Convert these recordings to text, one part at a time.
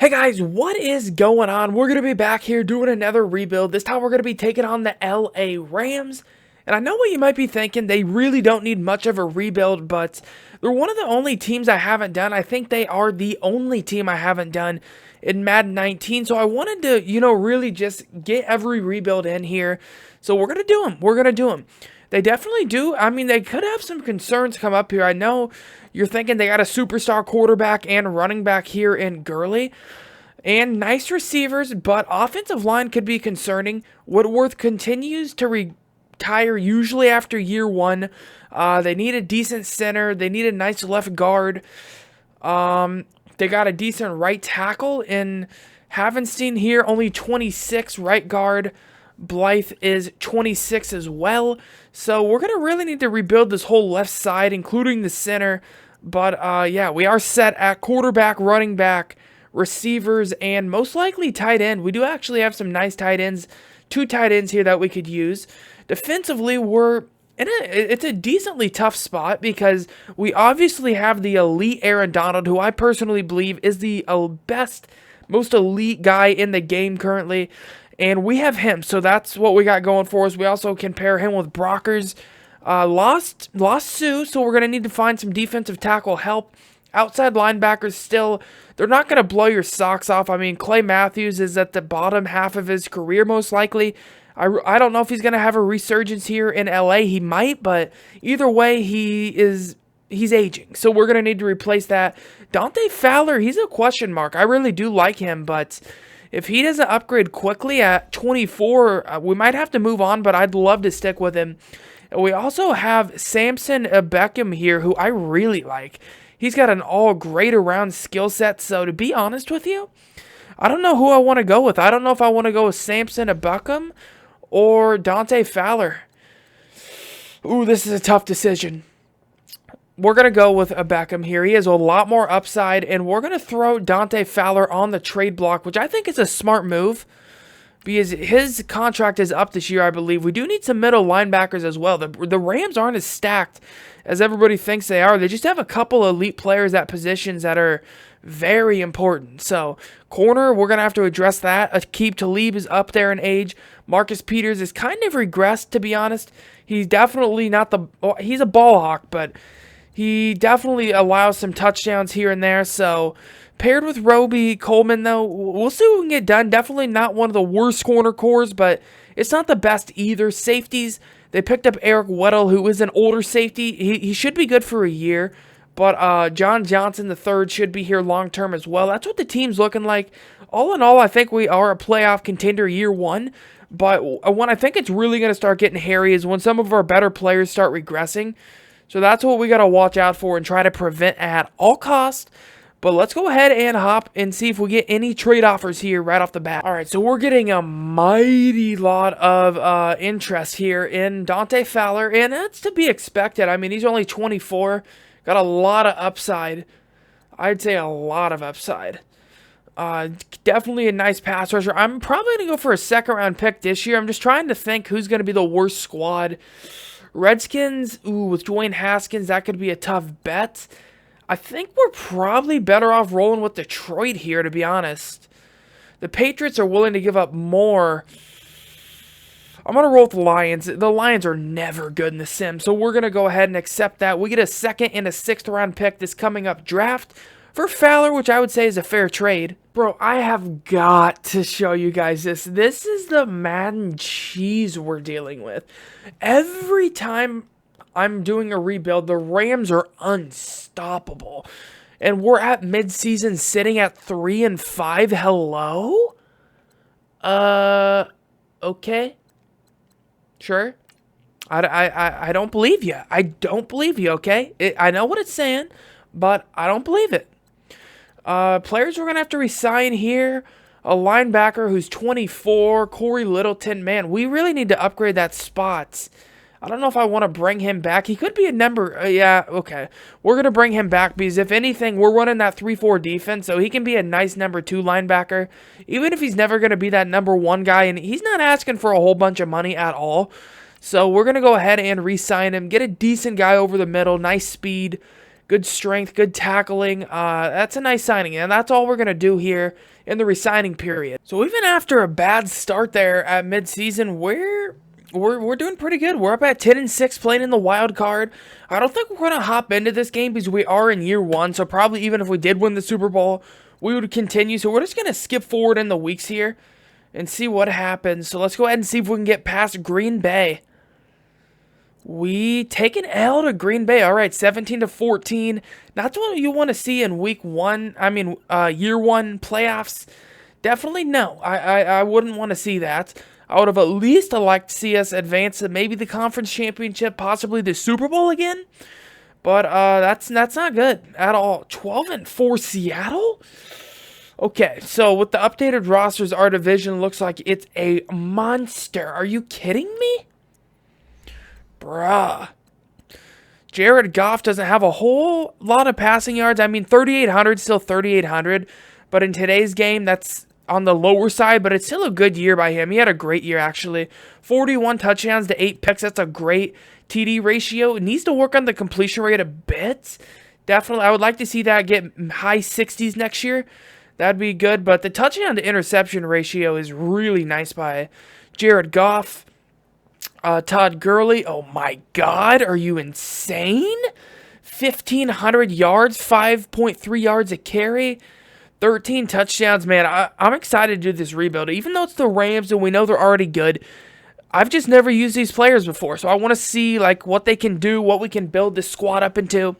Hey guys, what is going on? We're going to be back here doing another rebuild. This time we're going to be taking on the LA Rams. And I know what you might be thinking. They really don't need much of a rebuild, but they're one of the only teams I haven't done. I think they are the only team I haven't done in Madden 19. So I wanted to, really just get every rebuild in here. So we're going to do them. We're going to do them. They definitely do. I mean, they could have some concerns come up here. I know you're thinking they got a superstar quarterback and running back here in Gurley. And nice receivers, but offensive line could be concerning. Woodworth continues to retire usually after year one. They need a decent center. They need a nice left guard. They got a decent right tackle in Havenstein here, only 26 right guard. Blythe is 26 as well. So we're going to really need to rebuild this whole left side, including the center. But yeah, we are set at quarterback, running back, receivers, and most likely tight end. We do actually have some nice tight ends, 2 tight ends here that we could use. Defensively, it's a decently tough spot because we obviously have the elite Aaron Donald, who I personally believe is the best, most elite guy in the game currently. And we have him, so that's what we got going for us. We also can pair him with Brockers. Lost Sue, so we're going to need to find some defensive tackle help. Outside linebackers still, they're not going to blow your socks off. I mean, Clay Matthews is at the bottom half of his career most likely. I don't know if he's going to have a resurgence here in LA. He might, but either way, he's aging. So we're going to need to replace that. Dante Fowler, he's a question mark. I really do like him, but if he doesn't upgrade quickly at 24, we might have to move on, but I'd love to stick with him. We also have Samson Beckham here, who I really like. He's got an all great around skill set, so to be honest with you, I don't know who I want to go with. I don't know if I want to go with Samson Beckham or Dante Fowler. Ooh, this is a tough decision. We're going to go with a Beckham here. He has a lot more upside, and we're going to throw Dante Fowler on the trade block, which I think is a smart move because his contract is up this year, I believe. We do need some middle linebackers as well. The Rams aren't as stacked as everybody thinks they are. They just have a couple elite players at positions that are very important. So, corner, we're going to have to address that. Aqib Talib is up there in age. Marcus Peters is kind of regressed, to be honest. He's definitely not he's a ball hawk, but he definitely allows some touchdowns here and there. So, paired with Roby Coleman, though, we'll see what we can get done. Definitely not one of the worst corner cores, but it's not the best either. Safeties, they picked up Eric Weddle, who is an older safety. He should be good for a year, but John Johnson III should be here long-term as well. That's what the team's looking like. All in all, I think we are a playoff contender year one, but when I think it's really going to start getting hairy is when some of our better players start regressing. So that's what we got to watch out for and try to prevent at all costs. But let's go ahead and hop and see if we get any trade offers here right off the bat. All right, so we're getting a mighty lot of interest here in Dante Fowler, and that's to be expected. I mean, he's only 24, got a lot of upside. I'd say a lot of upside. Definitely a nice pass rusher. I'm probably going to go for a second-round pick this year. I'm just trying to think who's going to be the worst squad. Redskins, with Dwayne Haskins, that could be a tough bet. I think we're probably better off rolling with Detroit here, to be honest. The Patriots are willing to give up more. I'm going to roll with the Lions. The Lions are never good in the sim, so we're going to go ahead and accept that. We get a second and a 6th round pick this coming up draft for Fowler, which I would say is a fair trade. Bro, I have got to show you guys this. This is the Madden cheese we're dealing with. Every time I'm doing a rebuild, the Rams are unstoppable. And we're at midseason sitting at 3-5. Hello? Okay. Sure. I don't believe you. I don't believe you, okay? I know what it's saying, but I don't believe it. Players we're going to have to resign here. A linebacker who's 24, Corey Littleton. Man, we really need to upgrade that spot. I don't know if I want to bring him back. He could be a number. Yeah, okay. We're going to bring him back because if anything, we're running that 3-4 defense, so he can be a nice number 2 linebacker, even if he's never going to be that number 1 guy, and he's not asking for a whole bunch of money at all. So we're going to go ahead and re-sign him, get a decent guy over the middle, nice speed, good strength, good tackling. That's a nice signing, and that's all we're going to do here in the re-signing period. So even after a bad start there at midseason, we're doing pretty good. We're up at 10-6 playing in the wild card. I don't think we're going to hop into this game because we are in year one, so probably even if we did win the Super Bowl, we would continue. So we're just going to skip forward in the weeks here and see what happens. So let's go ahead and see if we can get past Green Bay. We take an L to Green Bay. All right, 17-14. Not what you want to see in week one. I mean, year one playoffs. Definitely no. I wouldn't want to see that. I would have at least liked to see us advance to maybe the conference championship, possibly the Super Bowl again. But that's not good at all. 12-4 Seattle? Okay, so with the updated rosters, our division looks like it's a monster. Are you kidding me? Bruh. Jared Goff doesn't have a whole lot of passing yards. I mean, 3,800, still 3,800. But in today's game, that's on the lower side. But it's still a good year by him. He had a great year, actually. 41 touchdowns to 8 picks. That's a great TD ratio. It needs to work on the completion rate a bit. Definitely, I would like to see that get high 60s next year. That'd be good. But the touchdown to interception ratio is really nice by Jared Goff. Todd Gurley, oh my God, are you insane? 1,500 yards, 5.3 yards a carry, 13 touchdowns, man. I'm excited to do this rebuild. Even though it's the Rams and we know they're already good, I've just never used these players before, so I want to see like what they can do, what we can build this squad up into.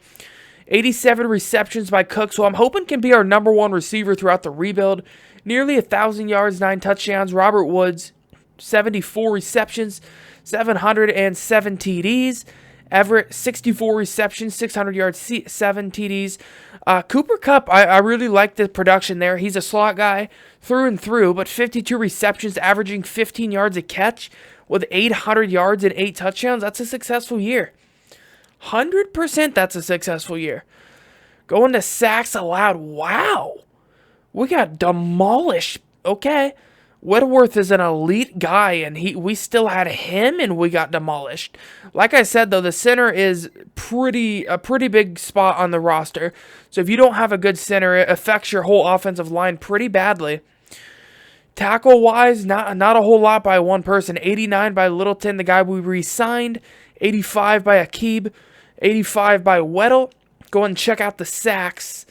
87 receptions by Cook, so I'm hoping can be our number one receiver throughout the rebuild. Nearly 1,000 yards, 9 touchdowns. Robert Woods, 74 receptions, 707 TDs. Everett, 64 receptions, 600 yards, 7 TDs. Cooper Kupp, I really like the production there. He's a slot guy through and through, but 52 receptions, averaging 15 yards a catch with 800 yards and 8 touchdowns. That's a successful year. 100% that's a successful year. Going to sacks allowed. Wow. We got demolished. Okay. Whitworth is an elite guy, and we still had him, and we got demolished. Like I said, though, the center is a pretty big spot on the roster. So if you don't have a good center, it affects your whole offensive line pretty badly. Tackle-wise, not a whole lot by one person. 89 by Littleton, the guy we re-signed. 85 by Akib. 85 by Weddle. Go and check out the sacks.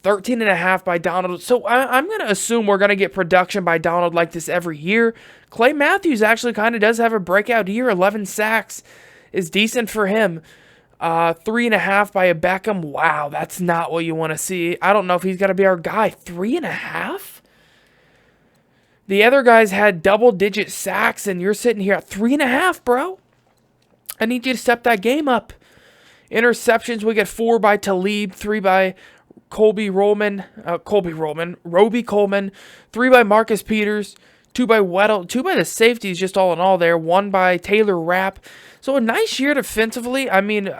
13.5 by Donald. So I'm going to assume we're going to get production by Donald like this every year. Clay Matthews actually kind of does have a breakout year. 11 sacks is decent for him. 3.5 by a Beckham. Wow, that's not what you want to see. I don't know if he's going to be our guy. 3.5? The other guys had double-digit sacks, and you're sitting here at 3.5, bro. I need you to step that game up. Interceptions, we get 4 by Talib, 3 by Roby Coleman, 3 by Marcus Peters, 2 by Weddle, 2 by the safeties, just all in all there, 1 by Taylor Rapp. So a nice year defensively. I mean,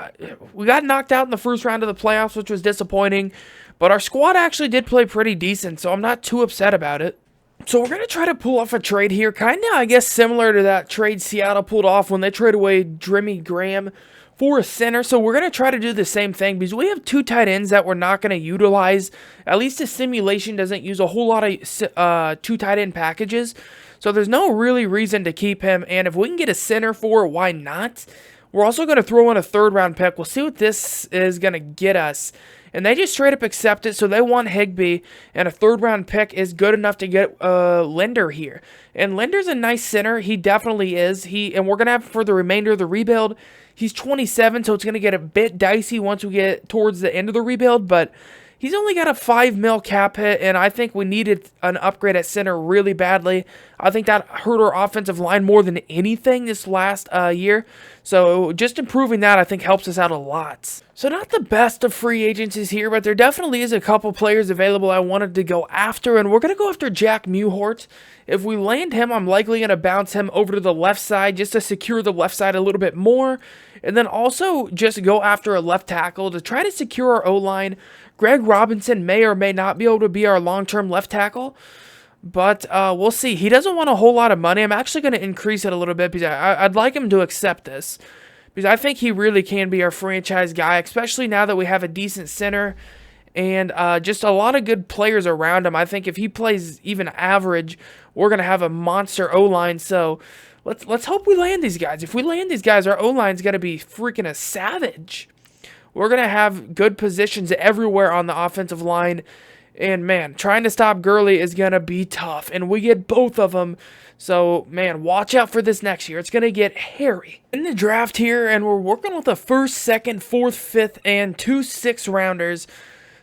we got knocked out in the first round of the playoffs, which was disappointing, but our squad actually did play pretty decent, so I'm not too upset about it. So we're going to try to pull off a trade here, kind of, I guess, similar to that trade Seattle pulled off when they traded away Jimmy Graham for a center. So we're going to try to do the same thing because we have 2 tight ends that we're not going to utilize. At least the simulation doesn't use a whole lot of 2 tight end packages. So there's no really reason to keep him. And if we can get a center for it, why not? We're also going to throw in a 3rd round pick. We'll see what this is going to get us. And they just straight up accept it, so they want Higbee, and a 3rd round pick is good enough to get Linder here. And Linder's a nice center. He definitely is. And we're going to have for the remainder of the rebuild. He's 27, so it's going to get a bit dicey once we get towards the end of the rebuild, but he's only got a $5 million cap hit, and I think we needed an upgrade at center really badly. I think that hurt our offensive line more than anything this last year. So just improving that, I think, helps us out a lot. So not the best of free agencies here, but there definitely is a couple players available I wanted to go after, and we're going to go after Jack Mewhort. If we land him, I'm likely going to bounce him over to the left side just to secure the left side a little bit more, and then also just go after a left tackle to try to secure our O-line. Greg Robinson may or may not be able to be our long-term left tackle, but we'll see. He doesn't want a whole lot of money. I'm actually going to increase it a little bit because I'd like him to accept this. because I think he really can be our franchise guy, especially now that we have a decent center and just a lot of good players around him. I think if he plays even average, we're going to have a monster O-line. So let's hope we land these guys. If we land these guys, our O-line's going to be freaking a savage. We're going to have good positions everywhere on the offensive line. And, man, trying to stop Gurley is going to be tough. And we get both of them. So, man, watch out for this next year. It's going to get hairy. In the draft here, and we're working with the 1st, 2nd, 4th, 5th, and 2 6-rounders.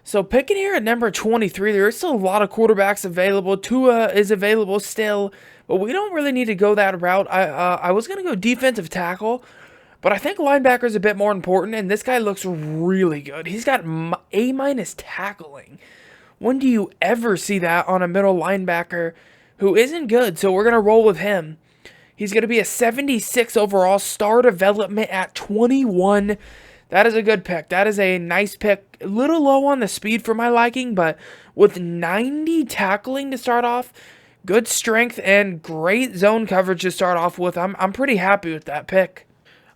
So, picking here at number 23, there is still a lot of quarterbacks available. Tua is available still. But we don't really need to go that route. I was going to go defensive tackle. But I think linebacker is a bit more important. And this guy looks really good. He's got A- tackling. When do you ever see that on a middle linebacker who isn't good? So we're going to roll with him. He's going to be a 76 overall, star development at 21. That is a good pick. That is a nice pick. A little low on the speed for my liking, but with 90 tackling to start off, good strength, and great zone coverage to start off with, I'm pretty happy with that pick.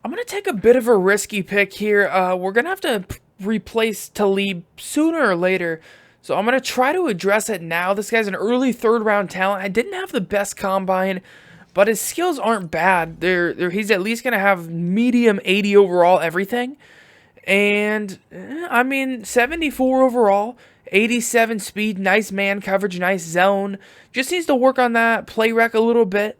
I'm going to take a bit of a risky pick here. We're going to have to replace Talib sooner or later. So I'm going to try to address it now. This guy's an early 3rd-round talent. I didn't have the best combine, but his skills aren't bad. He's at least going to have medium 80 overall everything. And, I mean, 74 overall, 87 speed, nice man coverage, nice zone. Just needs to work on that play rec a little bit.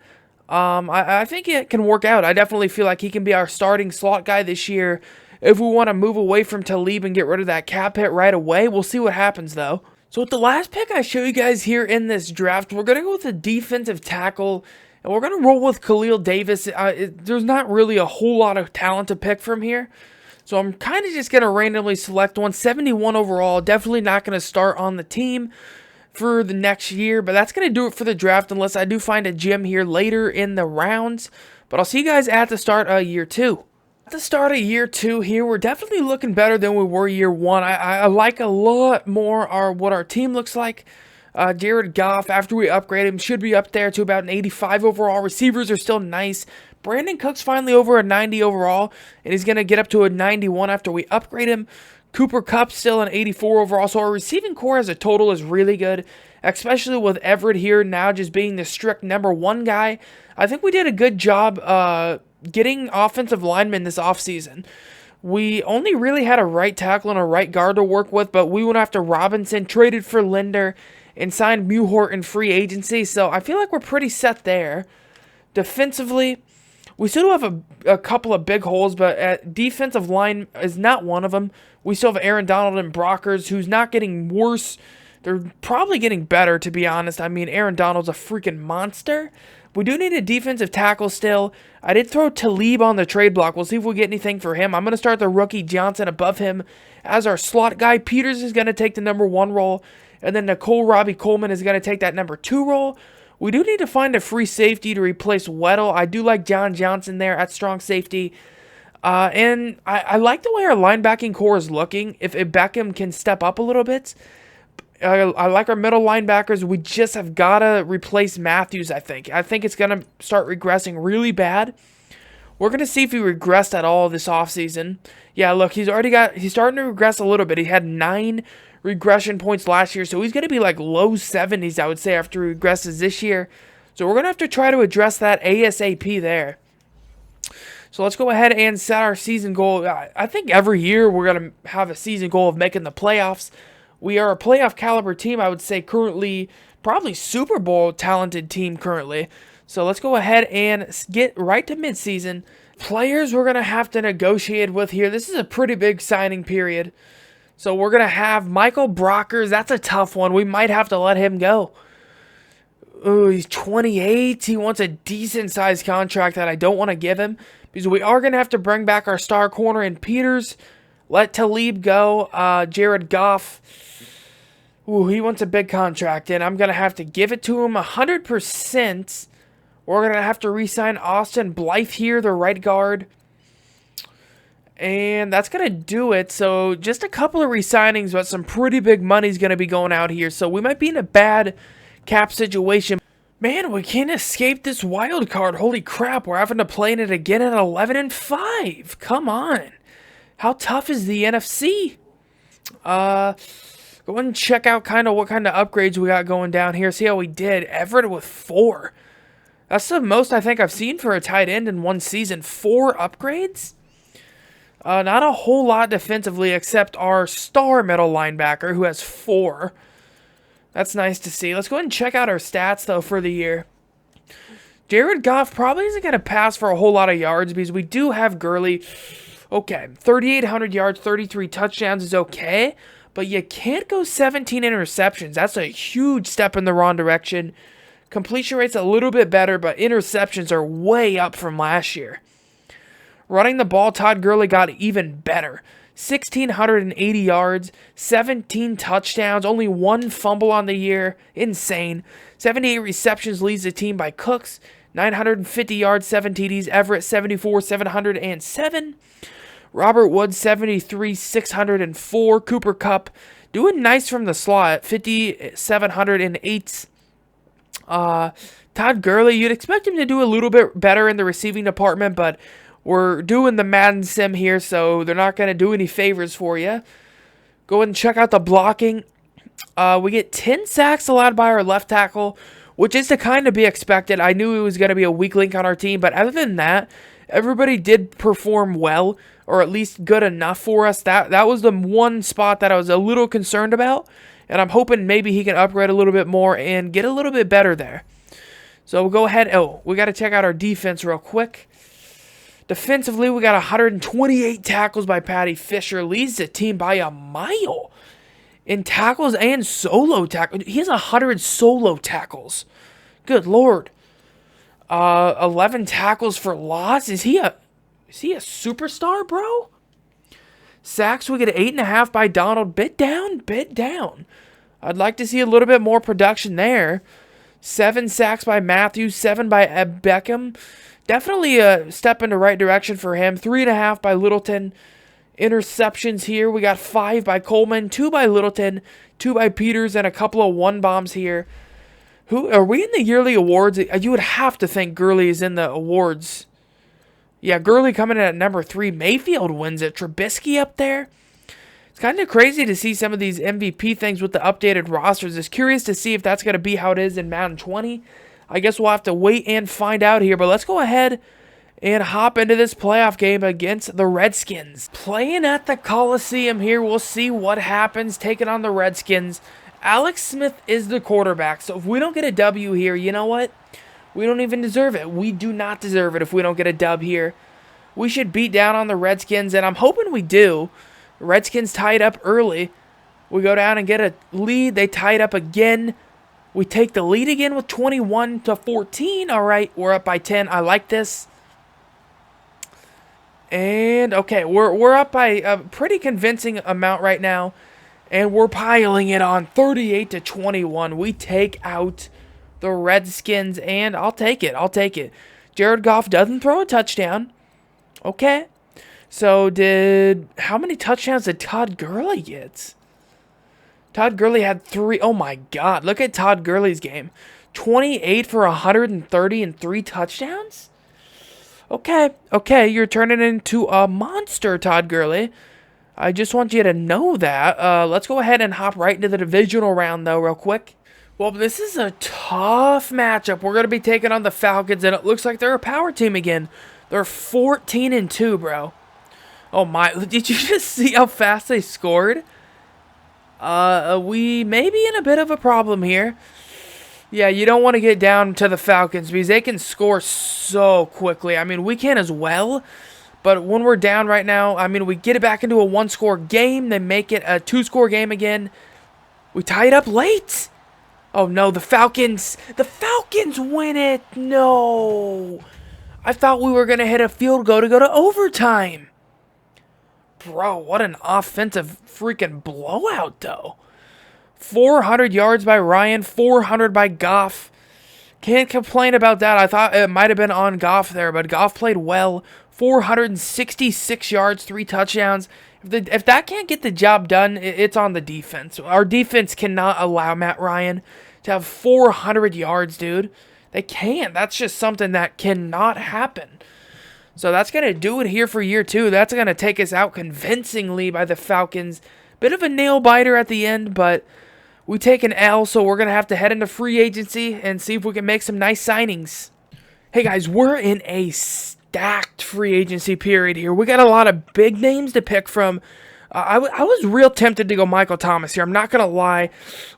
I think it can work out. I definitely feel like he can be our starting slot guy this year. If we want to move away from Talib and get rid of that cap hit right away, we'll see what happens, though. So with the last pick I show you guys here in this draft, we're going to go with a defensive tackle, and we're going to roll with Khalil Davis. There's not really a whole lot of talent to pick from here, so I'm kind of just going to randomly select one. 71 overall, definitely not going to start on the team for the next year, but that's going to do it for the draft unless I do find a gem here later in the rounds. But I'll see you guys at the start of year 2. At the start of year 2 here, we're definitely looking better than we were year 1. I like a lot more what our team looks like. Jared Goff, after we upgrade him, should be up there to about an 85 overall. Receivers are still nice. Brandon Cook's finally over a 90 overall, and he's going to get up to a 91 after we upgrade him. Cooper Kupp's still an 84 overall, so our receiving core as a total is really good, especially with Everett here now just being the strict number 1 guy. I think we did a good job getting offensive linemen this offseason. We only really had a right tackle and a right guard to work with, but we went after Robinson, traded for Linder, and signed Muhort in free agency, so I feel like we're pretty set there. Defensively, we still have a couple of big holes, but defensive line is not one of them. We still have Aaron Donald and Brockers, who's not getting worse. They're probably getting better, to be honest. I mean, Aaron Donald's a freaking monster. We do need a defensive tackle still. I did throw Talib on the trade block. We'll see if we get anything for him. I'm going to start the rookie Johnson above him as our slot guy. Peters is going to take the number 1 role. And then Nicole Robbie Coleman is going to take that number 2 role. We do need to find a free safety to replace Weddle. I do like John Johnson there at strong safety. And I like the way our linebacking core is looking. If Beckham can step up a little bit. I like our middle linebackers. We just have got to replace Matthews, I think. I think it's going to start regressing really bad. We're going to see if he regressed at all this offseason. Yeah, look, he's starting to regress a little bit. He had 9 regression points last year, so he's going to be like low 70s, I would say, after he regresses this year. So we're going to have to try to address that ASAP there. So let's go ahead and set our season goal. I think every year we're going to have a season goal of making the playoffs. We are a playoff caliber team, I would say, currently, probably Super Bowl talented team currently. So let's go ahead and get right to midseason. Players we're going to have to negotiate with here. This is a pretty big signing period. So we're going to have Michael Brockers. That's a tough one. We might have to let him go. Ooh, he's 28. He wants a decent-sized contract that I don't want to give him, because we are going to have to bring back our star corner in Peters. Let Talib go. Jared Goff. Ooh, he wants a big contract, and I'm going to have to give it to him 100%. We're going to have to re-sign Austin Blythe here, the right guard. And that's going to do it. So just a couple of re-signings, but some pretty big money is going to be going out here. So we might be in a bad cap situation. Man, we can't escape this wild card. Holy crap, we're having to play in it again at 11-5. Come on. How tough is the NFC? Go ahead and check out what kind of upgrades we got going down here. See how we did. Everett with 4. That's the most I think I've seen for a tight end in one season. 4 upgrades? Not a whole lot defensively except our star middle linebacker who has 4. That's nice to see. Let's go ahead and check out our stats, though, for the year. Jared Goff probably isn't going to pass for a whole lot of yards because we do have Gurley. Okay, 3,800 yards, 33 touchdowns is okay, but you can't go 17 interceptions. That's a huge step in the wrong direction. Completion rate's a little bit better, but interceptions are way up from last year. Running the ball, Todd Gurley got even better. 1,680 yards, 17 touchdowns, only 1 fumble on the year. Insane. 78 receptions leads the team by Cooks. 950 yards, 7 TDs. Everett, 74, 707. Robert Woods, 73, 604. Cooper Kupp doing nice from the slot, 5,708. Todd Gurley, you'd expect him to do a little bit better in the receiving department, but we're doing the Madden sim here, so they're not going to do any favors for you. Go ahead and check out the blocking. We get 10 sacks allowed by our left tackle, which is to kind of be expected. I knew he was going to be a weak link on our team, but other than that, everybody did perform well, or at least good enough for us. That was the one spot that I was a little concerned about, and I'm hoping maybe he can upgrade a little bit more and get a little bit better there. So we'll go ahead. Oh, we got to check out our defense real quick. Defensively, we got 128 tackles by Patty Fisher. Leads the team by a mile in tackles and solo tackles. He has 100 solo tackles. Good Lord. 11 tackles for loss. Is he a superstar, bro? Sacks, we get 8.5 by Donald. Bit down. I'd like to see a little bit more production there. 7 sacks by Matthews, 7 by Beckham. Definitely a step in the right direction for him. 3.5 by Littleton. Interceptions here. We got 5 by Coleman, 2 by Littleton, 2 by Peters, and a couple of 1-bombs here. Who are we in the yearly awards? You would have to think Gurley is in the awards. Yeah, Gurley coming in at number 3. Mayfield wins it. Trubisky up there. It's kind of crazy to see some of these MVP things with the updated rosters. It's curious to see if that's going to be how it is in Madden 20. I guess we'll have to wait and find out here, but let's go ahead and hop into this playoff game against the Redskins. Playing at the Coliseum here, we'll see what happens, taking on the Redskins. Alex Smith is the quarterback, so if we don't get a W here, you know what? We don't even deserve it. We do not deserve it if we don't get a dub here. We should beat down on the Redskins, and I'm hoping we do. The Redskins tied up early. We go down and get a lead. They tie it up again. We take the lead again with 21-14. All right, we're up by 10. I like this. And, okay, we're up by a pretty convincing amount right now. And we're piling it on 38-21. We take out the Redskins, and I'll take it. Jared Goff doesn't throw a touchdown. Okay. So how many touchdowns did Todd Gurley get? Todd Gurley had 3. Oh, my God. Look at Todd Gurley's game. 28 for 130 and 3 touchdowns? Okay, you're turning into a monster, Todd Gurley. I just want you to know that. Let's go ahead and hop right into the divisional round, though, real quick. Well, this is a tough matchup. We're going to be taking on the Falcons, and it looks like they're a power team again. They're 14-2, bro. Oh, my. Did you just see how fast they scored? We may be in a bit of a problem here. Yeah, you don't want to get down to the Falcons because they can score so quickly. I mean, we can as well. But when we're down right now, I mean, we get it back into a 1-score game. They make it a 2-score game again. We tie it up late. Oh, no, the Falcons. The Falcons win it. No. I thought we were going to hit a field goal to go to overtime. Bro, what an offensive freaking blowout, though. 400 yards by Ryan, 400 by Goff. Can't complain about that. I thought it might have been on Goff there, but Goff played well. 466 yards, 3 touchdowns. If that can't get the job done, it's on the defense. Our defense cannot allow Matt Ryan to have 400 yards, dude. They can't. That's just something that cannot happen. So that's going to do it here for year 2. That's going to take us out convincingly by the Falcons. Bit of a nail biter at the end, but we take an L, so we're going to have to head into free agency and see if we can make some nice signings. Hey guys, we're in a stacked free agency period here. We got a lot of big names to pick from. I was real tempted to go Michael Thomas here. I'm not going to lie.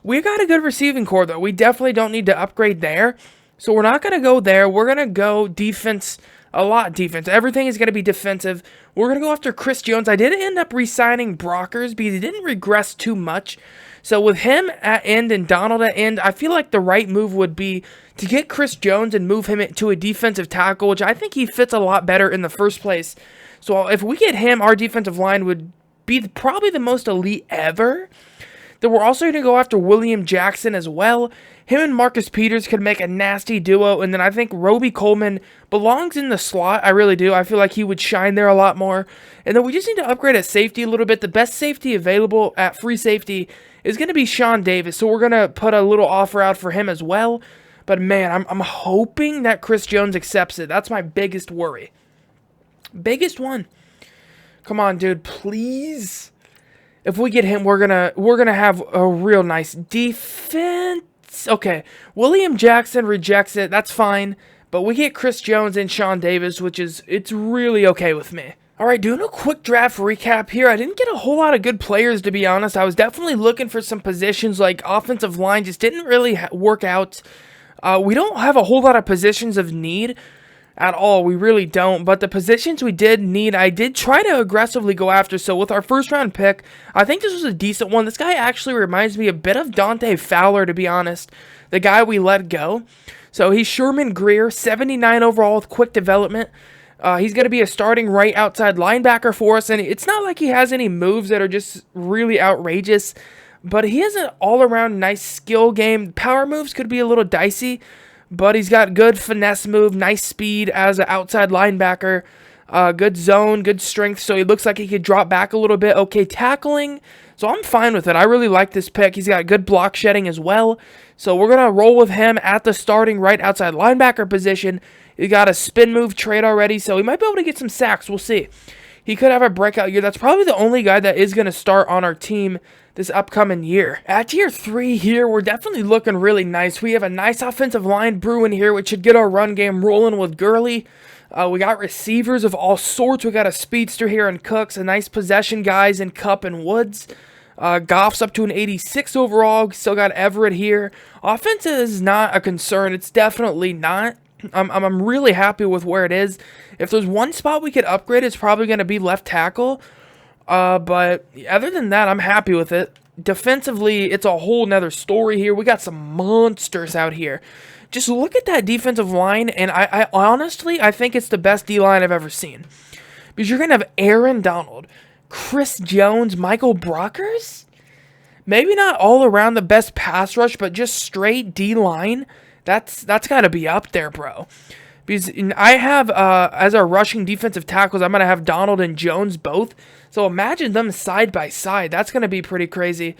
We got a good receiving core, though. We definitely don't need to upgrade there. So we're not going to go there. We're going to go defense, a lot defense. Everything is going to be defensive. We're going to go after Chris Jones. I did end up re-signing Brockers because he didn't regress too much. So with him at end and Donald at end, I feel like the right move would be to get Chris Jones and move him to a defensive tackle, which I think he fits a lot better in the first place. So if we get him, our defensive line would be probably the most elite ever. Then we're also going to go after William Jackson as well. Him and Marcus Peters could make a nasty duo. And then I think Roby Coleman belongs in the slot. I really do. I feel like he would shine there a lot more. And then we just need to upgrade at safety a little bit. The best safety available at free safety is going to be Sean Davis. So we're going to put a little offer out for him as well. But man, I'm hoping that Chris Jones accepts it. That's my biggest worry. Biggest one. Come on, dude, please. If we get him, we're gonna have a real nice defense. Okay, William Jackson rejects it. That's fine. But we get Chris Jones and Sean Davis, it's really okay with me. All right, doing a quick draft recap here. I didn't get a whole lot of good players, to be honest. I was definitely looking for some positions like offensive line. Just didn't really work out. We don't have a whole lot of positions of need at all. We really don't. But the positions we did need, I did try to aggressively go after. So with our first round pick, I think this was a decent one. This guy actually reminds me a bit of Dante Fowler, to be honest. The guy we let go. So he's Sherman Greer, 79 overall with quick development. He's going to be a starting right outside linebacker for us. And it's not like he has any moves that are just really outrageous. But he has an all-around nice skill game. Power moves could be a little dicey. But he's got good finesse move, nice speed as an outside linebacker, good zone, good strength, so he looks like he could drop back a little bit. Okay, tackling, so I'm fine with it. I really like this pick. He's got good block shedding as well, so we're going to roll with him at the starting right outside linebacker position. He got a spin move trade already, so he might be able to get some sacks. We'll see. He could have a breakout year. That's probably the only guy that is going to start on our team this upcoming year. At year 3 here, we're definitely looking really nice. We have a nice offensive line brewing here, which should get our run game rolling with Gurley. We got receivers of all sorts. We got a speedster here in Cooks, a nice possession guys in Cup and Woods. Goff's up to an 86 overall. Still got Everett here. Offense is not a concern. It's definitely not. I'm really happy with where it is. If there's one spot we could upgrade, it's probably going to be left tackle. But other than that, I'm happy with it. Defensively, it's a whole nother story here. We got some monsters out here. Just look at that defensive line, and I honestly, I think it's the best D-line I've ever seen. Because you're going to have Aaron Donald, Chris Jones, Michael Brockers? Maybe not all around the best pass rush, but just straight D-line. That's got to be up there, bro. Because I have, as our rushing defensive tackles, I'm going to have Donald and Jones both. So imagine them side by side. That's going to be pretty crazy.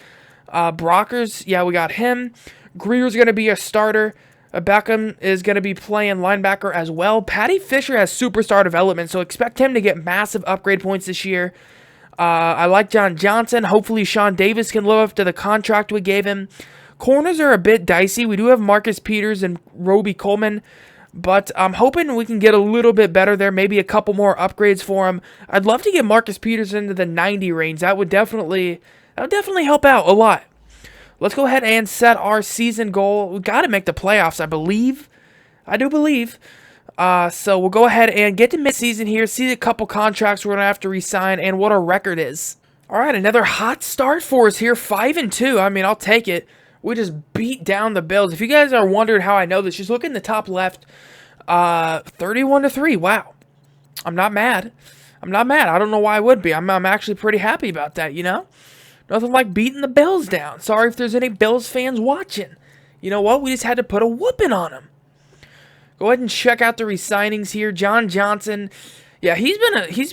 Brockers, yeah, we got him. Greer's going to be a starter. Beckham is going to be playing linebacker as well. Patty Fisher has superstar development, so expect him to get massive upgrade points this year. I like John Johnson. Hopefully Sean Davis can live up to the contract we gave him. Corners are a bit dicey. We do have Marcus Peters and Roby Coleman, but I'm hoping we can get a little bit better there, maybe a couple more upgrades for him. I'd love to get Marcus Peters into the 90 range. That would definitely help out a lot. Let's go ahead and set our season goal. We got to make the playoffs, I believe. I do believe. So we'll go ahead and get to mid-season here, see the couple contracts we're going to have to re-sign, and what our record is. All right, another hot start for us here, 5-2. I mean, I'll take it. We just beat down the Bills. If you guys are wondering how I know this, just look in the top left. 31-3. Wow. I'm not mad. I don't know why I would be. I'm actually pretty happy about that, you know? Nothing like beating the Bills down. Sorry if there's any Bills fans watching. You know what? We just had to put a whooping on them. Go ahead and check out the re-signings here. John Johnson. Yeah, he's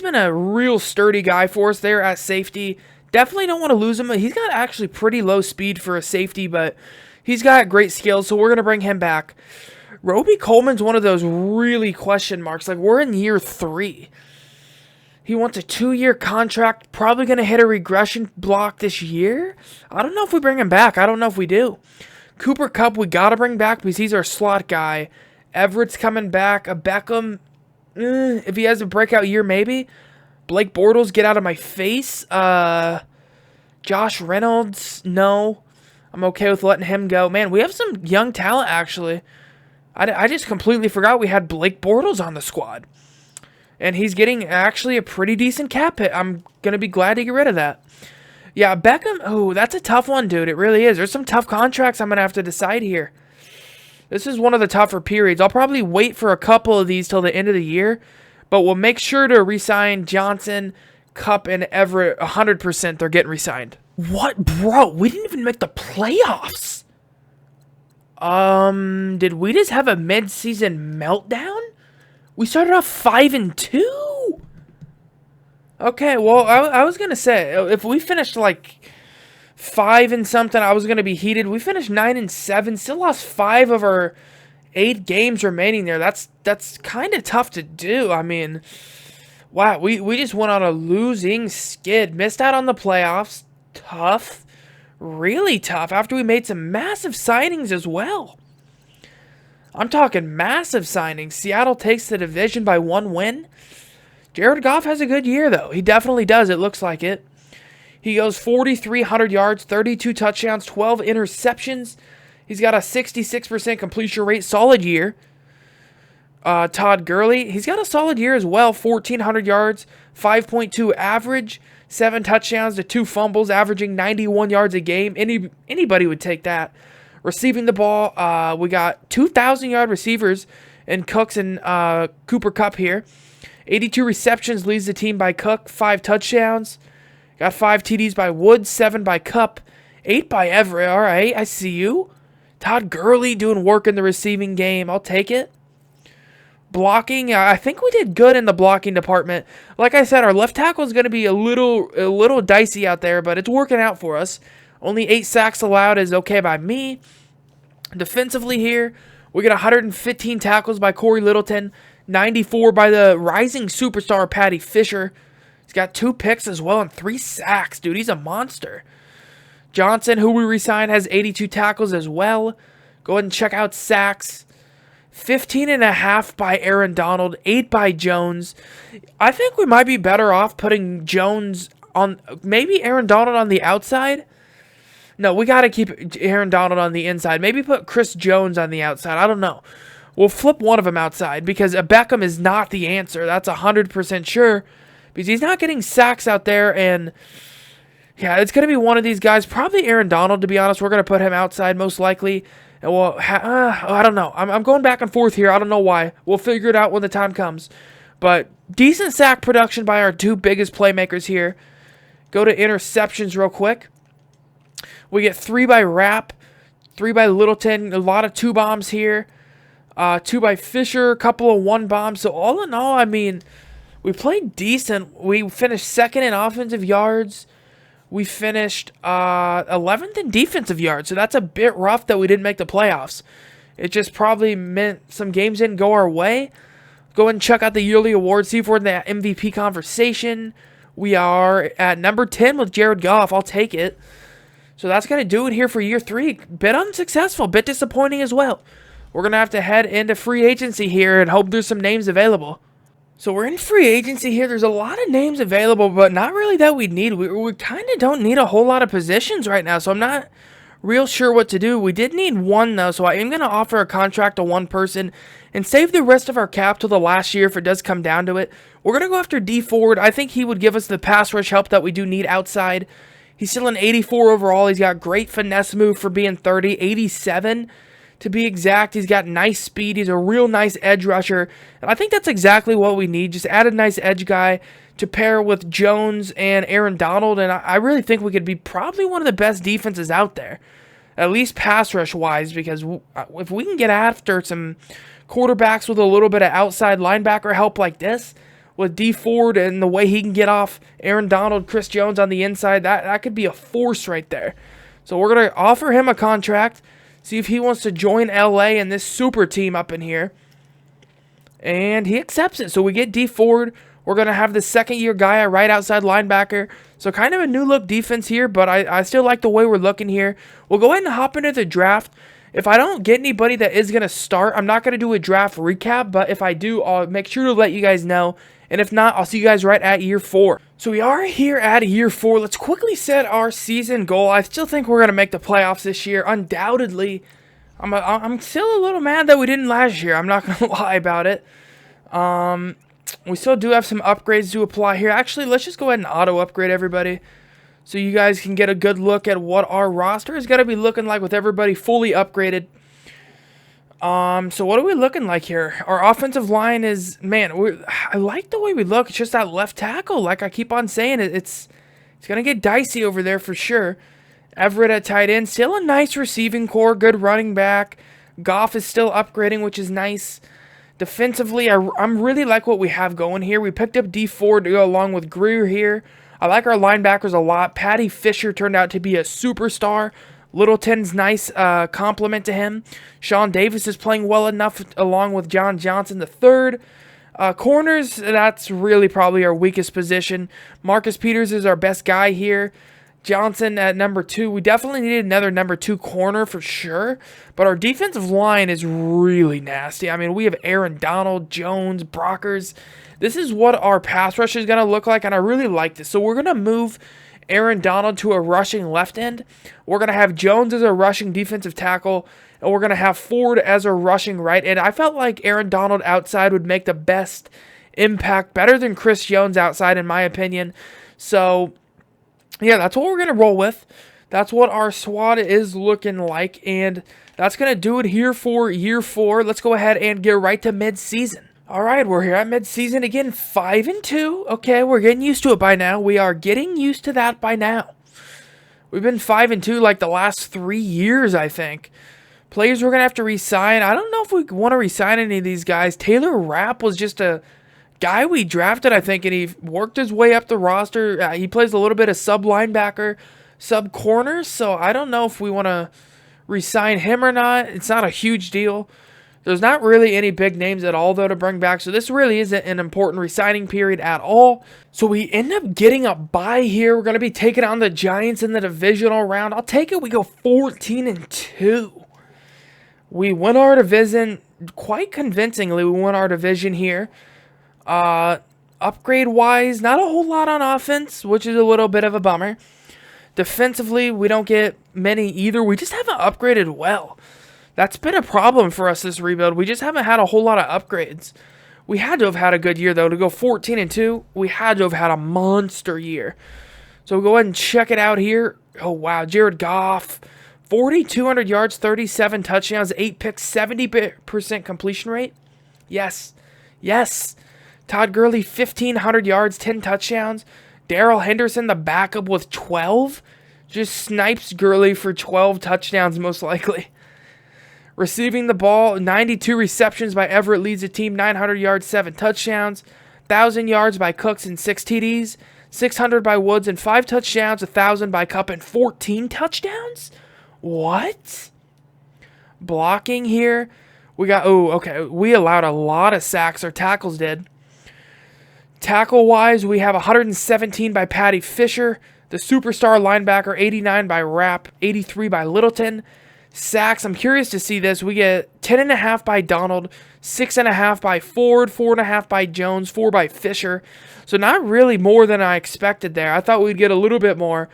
been a real sturdy guy for us there at safety. Definitely don't want to lose him. He's got actually pretty low speed for a safety, but He's got great skills, so we're going to bring him back. Roby Coleman's one of those really question marks. Like, we're in year 3. He wants a 2-year contract, probably going to hit a regression block this year. I don't know if we bring him back. I don't know if we do. Cooper Kupp, we got to bring back because he's our slot guy. Everett's coming back. A Beckham, if he has a breakout year, maybe. Blake Bortles, get out of my face. Josh Reynolds, no. I'm okay with letting him go. Man, we have some young talent, actually. I just completely forgot we had Blake Bortles on the squad. And he's getting actually a pretty decent cap hit. I'm going to be glad to get rid of that. Yeah, Beckham, oh, that's a tough one, dude. It really is. There's some tough contracts I'm going to have to decide here. This is one of the tougher periods. I'll probably wait for a couple of these till the end of the year. But we'll make sure to re-sign Johnson, Kupp, and Everett 100%. They're getting re-signed. What? Bro, we didn't even make the playoffs. Did we just have a mid-season meltdown? We started off 5-2. Okay, well, I was gonna say if we finished like 5 and something, I was gonna be heated. We finished 9-7, still lost 5 of our 8 games remaining there. That's kind of tough to do. I mean, wow, we just went on a losing skid, missed out on the playoffs. Tough, really tough. After we made some massive signings as well. I'm talking massive signings. Seattle takes the division by 1 win. Jared Goff has a good year, though. He definitely does. It looks like it. He goes 4,300 yards, 32 touchdowns, 12 interceptions. He's got a 66% completion rate. Solid year. Todd Gurley, he's got a solid year as well. 1,400 yards, 5.2 average, 7 touchdowns to 2 fumbles, averaging 91 yards a game. Anybody would take that. Receiving the ball, we got 2,000-yard receivers in Cooks and Cooper Kupp here. 82 receptions leads the team by Cook, 5 touchdowns. Got 5 TDs by Woods, 7 by Kupp, 8 by Everett. All right, I see you. Todd Gurley doing work in the receiving game. I'll take it. Blocking, I think we did good in the blocking department. Like I said, our left tackle is going to be a little dicey out there, but it's working out for us. Only 8 sacks allowed is okay by me. Defensively here, we get 115 tackles by Corey Littleton, 94 by the rising superstar Patty Fisher. He's got 2 picks as well and 3 sacks. Dude, he's a monster. Johnson, who we re-signed, has 82 tackles as well. Go ahead and check out sacks. 15.5 by Aaron Donald, 8 by Jones. I think we might be better off putting Jones on, maybe Aaron Donald on the outside. No, we got to keep Aaron Donald on the inside. Maybe put Chris Jones on the outside. I don't know. We'll flip one of them outside because a Beckham is not the answer. That's 100% sure because he's not getting sacks out there. And, yeah, it's going to be one of these guys. Probably Aaron Donald, to be honest. We're going to put him outside most likely. And I don't know. I'm going back and forth here. I don't know why. We'll figure it out when the time comes. But decent sack production by our 2 biggest playmakers here. Go to interceptions real quick. We get 3 by Rapp, 3 by Littleton, a lot of 2 bombs here, 2 by Fisher, a couple of 1 bombs. So all in all, I mean, we played decent. We finished 2nd in offensive yards. We finished 11th in defensive yards. So that's a bit rough that we didn't make the playoffs. It just probably meant some games didn't go our way. Go ahead and check out the yearly awards. See if we're in the MVP conversation. We are at number 10 with Jared Goff. I'll take it. So that's going to do it here for year 3. Bit unsuccessful, bit disappointing as well. We're going to have to head into free agency here and hope there's some names available. So we're in free agency here. There's a lot of names available, but not really that we need. We kind of don't need a whole lot of positions right now, so I'm not real sure what to do. We did need 1, though, so I am going to offer a contract to 1 person and save the rest of our cap till the last year if it does come down to it. We're going to go after D Ford. I think he would give us the pass rush help that we do need outside. He's still an 84 overall. He's got great finesse move for being 30, 87 to be exact. He's got nice speed. He's a real nice edge rusher. And I think that's exactly what we need. Just add a nice edge guy to pair with Jones and Aaron Donald. And I really think we could be probably one of the best defenses out there, at least pass rush wise, because if we can get after some quarterbacks with a little bit of outside linebacker help like this, with D Ford and the way he can get off Aaron Donald, Chris Jones on the inside, that could be a force right there. So we're going to offer him a contract, See if he wants to join LA and this super team up in here. And he accepts it. So we get D Ford. We're going to have the second-year guy at right outside linebacker. So kind of a new-look defense here, but I still like the way we're looking here. We'll go ahead and hop into the draft. If I don't get anybody that is going to start, I'm not going to do a draft recap, but if I do, I'll make sure to let you guys know. And if not, I'll see you guys right at year 4. So we are here at year 4. Let's quickly set our season goal. I still think we're going to make the playoffs this year, undoubtedly. I'm still a little mad that we didn't last year. I'm not going to lie about it. We still do have some upgrades to apply here. Actually, let's just go ahead and auto-upgrade everybody so you guys can get a good look at what our roster is going to be looking like with everybody fully upgraded. So what are we looking like here? Our offensive line is, man, I like the way we look. It's just that left tackle. Like I keep on saying, it's going to get dicey over there for sure. Everett at tight end. Still a nice receiving core. Good running back. Goff is still upgrading, which is nice. Defensively, I'm really like what we have going here. We picked up D Ford to go along with Greer here. I like our linebackers a lot. Patty Fisher turned out to be a superstar. Littleton's nice compliment to him. Sean Davis is playing well enough along with John Johnson III. Corners, that's really probably our weakest position. Marcus Peters is our best guy here. Johnson at number 2. We definitely needed another number 2 corner for sure. But our defensive line is really nasty. I mean, we have Aaron Donald, Jones, Brockers. This is what our pass rush is going to look like, and I really like this. So we're going to move Aaron Donald to a rushing left end. We're going to have Jones as a rushing defensive tackle, and we're going to have Ford as a rushing right end. I felt like Aaron Donald outside would make the best impact, better than Chris Jones outside, in my opinion. So yeah, that's what we're going to roll with. That's what our squad is looking like, and that's going to do it here for year 4. Let's go ahead and get right to mid-season. All right, we're here at mid-season again, 5-2. Okay, we're getting used to it by now. We are getting used to that by now. We've been 5-2 like the last 3 years, I think. Players we're going to have to re-sign. I don't know if we want to re-sign any of these guys. Taylor Rapp was just a guy we drafted, I think, and he worked his way up the roster. He plays a little bit of sub-linebacker, sub-corner, so I don't know if we want to re-sign him or not. It's not a huge deal. There's not really any big names at all, though, to bring back, so this really isn't an important re-signing period at all. So we end up getting a bye here. We're going to be taking on the Giants in the divisional round. I'll take it. We go 14-2. We win our division quite convincingly. We won our division here. Upgrade-wise, not a whole lot on offense, which is a little bit of a bummer. Defensively, we don't get many either. We just haven't upgraded well. That's been a problem for us this rebuild. We just haven't had a whole lot of upgrades. We had to have had a good year, though. To go 14-2, we had to have had a monster year. So we'll go ahead and check it out here. Oh, wow. Jared Goff, 4,200 yards, 37 touchdowns, 8 picks, 70% completion rate. Yes. Yes. Todd Gurley, 1,500 yards, 10 touchdowns. Darrell Henderson, the backup, with 12. Just snipes Gurley for 12 touchdowns, most likely. Receiving the ball, 92 receptions by Everett leads the team, 900 yards, 7 touchdowns. 1,000 yards by Cooks and 6 TDs. 600 by Woods and 5 touchdowns. 1,000 by Kupp and 14 touchdowns? What? Blocking here. We got, oh, okay. We allowed a lot of sacks. Our tackles did. Tackle-wise, we have 117 by Patty Fisher. The superstar linebacker, 89 by Rapp. 83 by Littleton. Sacks, I'm curious to see this. We get 10.5 by Donald. 6.5 by Ford. 4.5 by Jones. 4 by Fisher. So not really more than I expected there. I thought we'd get a little bit more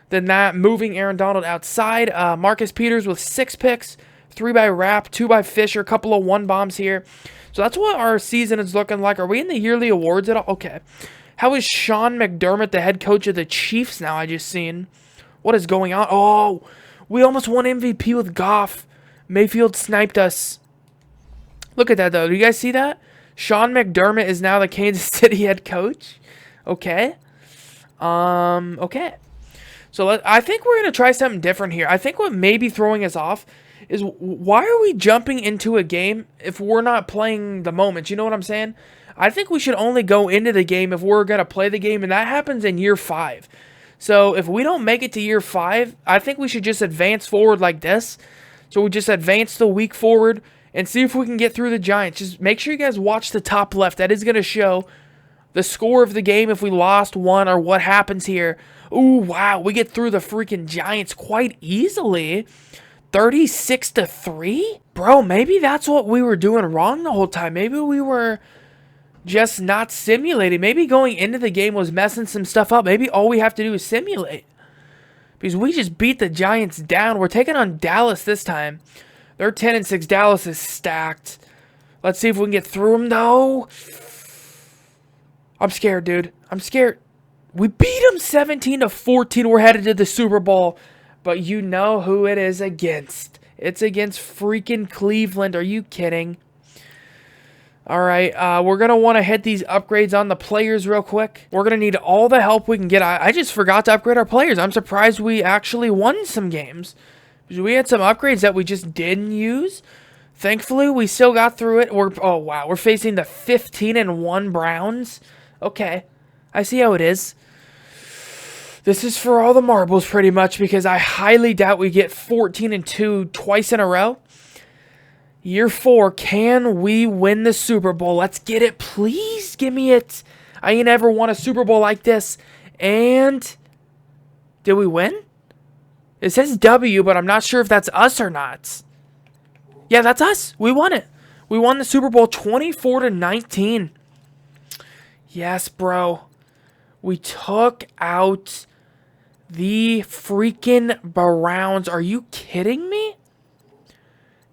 than that. Moving Aaron Donald outside. Marcus Peters with 6 picks. 3 by Rapp, 2 by Fisher, a couple of 1-bombs here. So that's what our season is looking like. Are we in the yearly awards at all? Okay. How is Sean McDermott, the head coach of the Chiefs now? I just seen. What is going on? Oh, we almost won MVP with Goff. Mayfield sniped us. Look at that, though. Do you guys see that? Sean McDermott is now the Kansas City head coach. Okay. Okay. So I think we're going to try something different here. I think what may be throwing us off is why are we jumping into a game if we're not playing the moment? You know what I'm saying? I think we should only go into the game if we're going to play the game, and that happens in year 5. So if we don't make it to year 5, I think we should just advance forward like this. So we just advance the week forward and see if we can get through the Giants. Just make sure you guys watch the top left. That is going to show the score of the game, if we lost, won, or what happens here. Ooh, wow. We get through the freaking Giants quite easily. 36-3? Bro, maybe that's what we were doing wrong the whole time. Maybe we were just not simulating. Maybe going into the game was messing some stuff up. Maybe all we have to do is simulate. Because we just beat the Giants down. We're taking on Dallas this time. They're 10-6. Dallas is stacked. Let's see if we can get through them, though. I'm scared, dude. I'm scared. We beat them 17-14. We're headed to the Super Bowl. But you know who it is against. It's against freaking Cleveland. Are you kidding? All right, we're going to want to hit these upgrades on the players real quick. We're going to need all the help we can get. I just forgot to upgrade our players. I'm surprised we actually won some games. We had some upgrades that we just didn't use. Thankfully, we still got through it. Oh, wow. We're facing the 15-1 Browns. Okay, I see how it is. This is for all the marbles pretty much because I highly doubt we get 14-2 twice in a row. Year 4, can we win the Super Bowl? Let's get it. Please give me it. I ain't ever won a Super Bowl like this. And did we win? It says W, but I'm not sure if that's us or not. Yeah, that's us. We won it. We won the Super Bowl 24-19. Yes, bro. We took out the freaking Browns. Are you kidding me?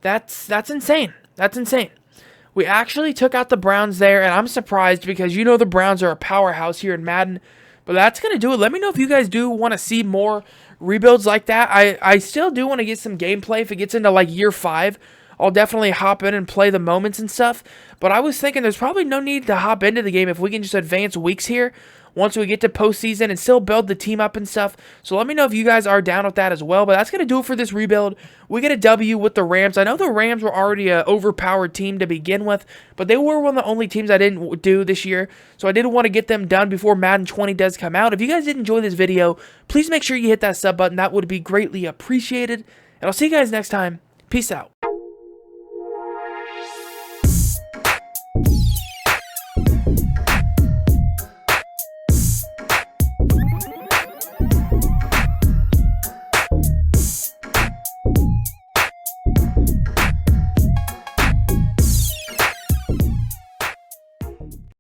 That's insane. That's insane. We actually took out the Browns there, and I'm surprised because you know the Browns are a powerhouse here in Madden. But that's going to do it. Let me know if you guys do want to see more rebuilds like that. I still do want to get some gameplay. If it gets into like year 5, I'll definitely hop in and play the moments and stuff. But I was thinking there's probably no need to hop into the game if we can just advance weeks here once we get to postseason and still build the team up and stuff. So let me know if you guys are down with that as well. But that's going to do it for this rebuild. We get a W with the Rams. I know the Rams were already an overpowered team to begin with, but they were one of the only teams I didn't do this year. So I did want to get them done before Madden 20 does come out. If you guys did enjoy this video, please make sure you hit that sub button. That would be greatly appreciated. And I'll see you guys next time. Peace out.